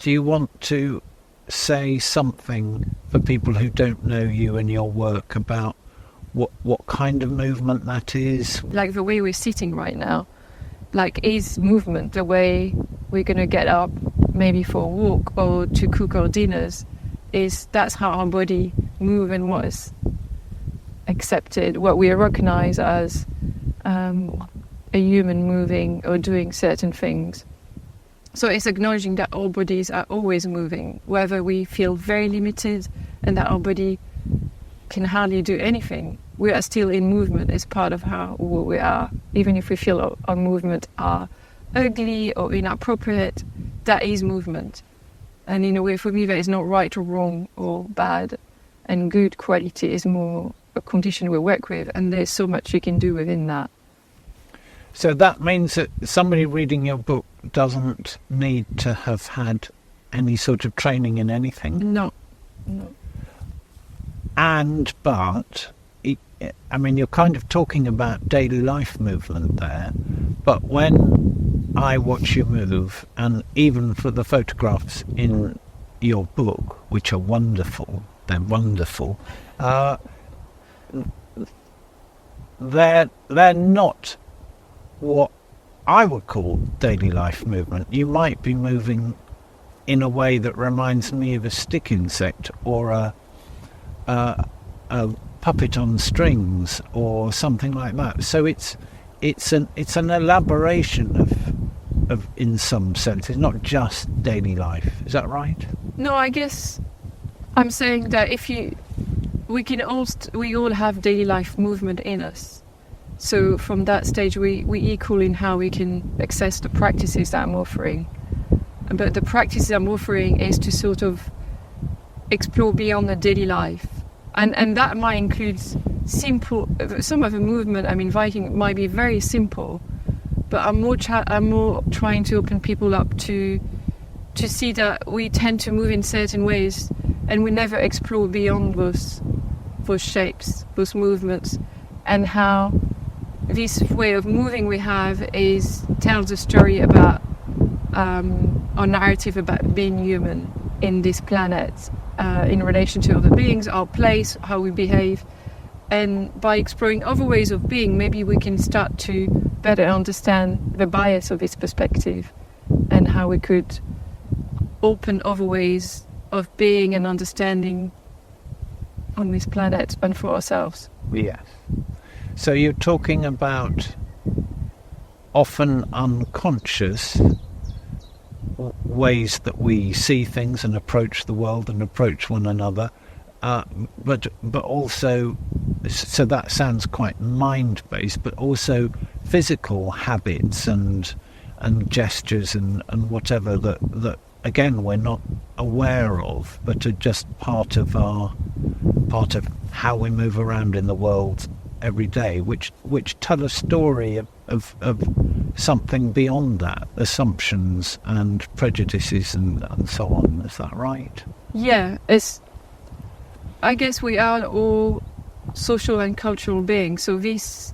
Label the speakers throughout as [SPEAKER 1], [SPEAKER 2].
[SPEAKER 1] do you want to say something for people who don't know you and your work about what kind of movement that is?
[SPEAKER 2] Like the way we're sitting right now, like is movement, the way we're going to get up maybe for a walk or to cook our dinners, that's how our body move and was accepted, what we recognize as a human moving or doing certain things. So it's acknowledging that our bodies are always moving, whether we feel very limited and that our body can hardly do anything. We are still in movement. It's part of who we are. Even if we feel our movement are ugly or inappropriate, that is movement. And in a way, for me, that is not right or wrong or bad. And good quality is more a condition we work with. And there's so much you can do within that.
[SPEAKER 1] So that means that somebody reading your book doesn't need to have had any sort of training in anything?
[SPEAKER 2] No.
[SPEAKER 1] But I mean, you're kind of talking about daily life movement there, but when I watch you move, and even for the photographs in your book, which are wonderful, they're wonderful, they're not what I would call daily life movement. You might be moving in a way that reminds me of a stick insect or a puppet on strings or something like that. So it's an elaboration of in some sense. It's not just daily life. Is that right?
[SPEAKER 2] No, I guess I'm saying that we all have daily life movement in us. So from that stage, we equal in how we can access the practices that I'm offering. But the practices I'm offering is to sort of explore beyond the daily life. And that might include some of the movement I'm inviting might be very simple, but I'm more trying to open people up to see that we tend to move in certain ways and we never explore beyond those shapes, those movements, and how this way of moving we have tells a story about our narrative about being human in this planet, in relation to other beings, our place, how we behave. And by exploring other ways of being, maybe we can start to better understand the bias of this perspective and how we could open other ways of being and understanding on this planet and for ourselves.
[SPEAKER 1] Yes. So you're talking about often unconscious ways that we see things and approach the world and approach one another, but also, so that sounds quite mind-based, but also physical habits and gestures and whatever that again we're not aware of, but are just part of how we move around in the world every day, which tell a story of something beyond that, assumptions and prejudices and so on. Is that right?
[SPEAKER 2] Yeah, I guess we are all social and cultural beings, so this,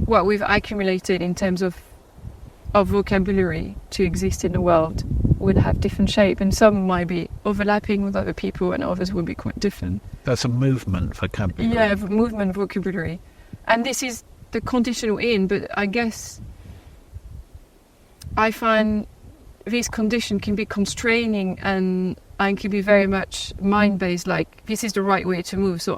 [SPEAKER 2] what we've accumulated in terms of vocabulary to exist in the world would have different shape, and some might be overlapping with other people and others would be quite different.
[SPEAKER 1] That's a movement vocabulary.
[SPEAKER 2] Yeah, movement vocabulary. And this is the condition we're in, but I guess I find this condition can be constraining and can be very much mind-based, like this is the right way to move, so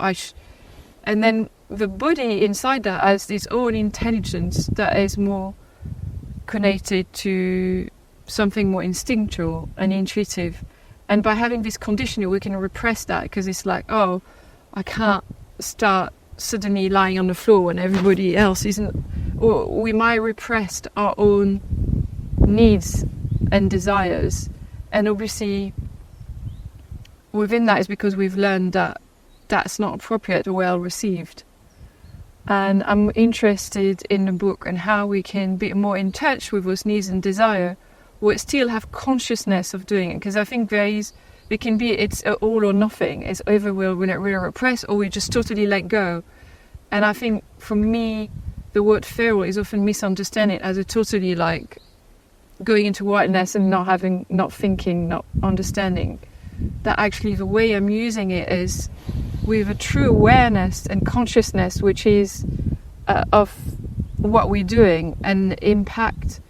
[SPEAKER 2] and then the body inside that has its own intelligence that is more connected to something more instinctual and intuitive. And by having this conditioning, we can repress that, because it's like, oh, I can't start suddenly lying on the floor when everybody else isn't. Or we might repress our own needs and desires. And obviously, within that is because we've learned that that's not appropriate or well received. And I'm interested in the book and how we can be more in touch with those needs and desire, but still have consciousness of doing it. Because I think it's all or nothing. It's either we'll repress or we just totally let go. And I think for me, the word feral is often misunderstood as a totally going into whiteness and not thinking, not understanding. That actually the way I'm using it is with a true awareness and consciousness, which is of what we're doing and impact.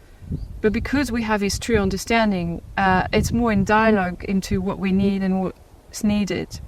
[SPEAKER 2] But because we have this true understanding, it's more in dialogue into what we need and what's needed.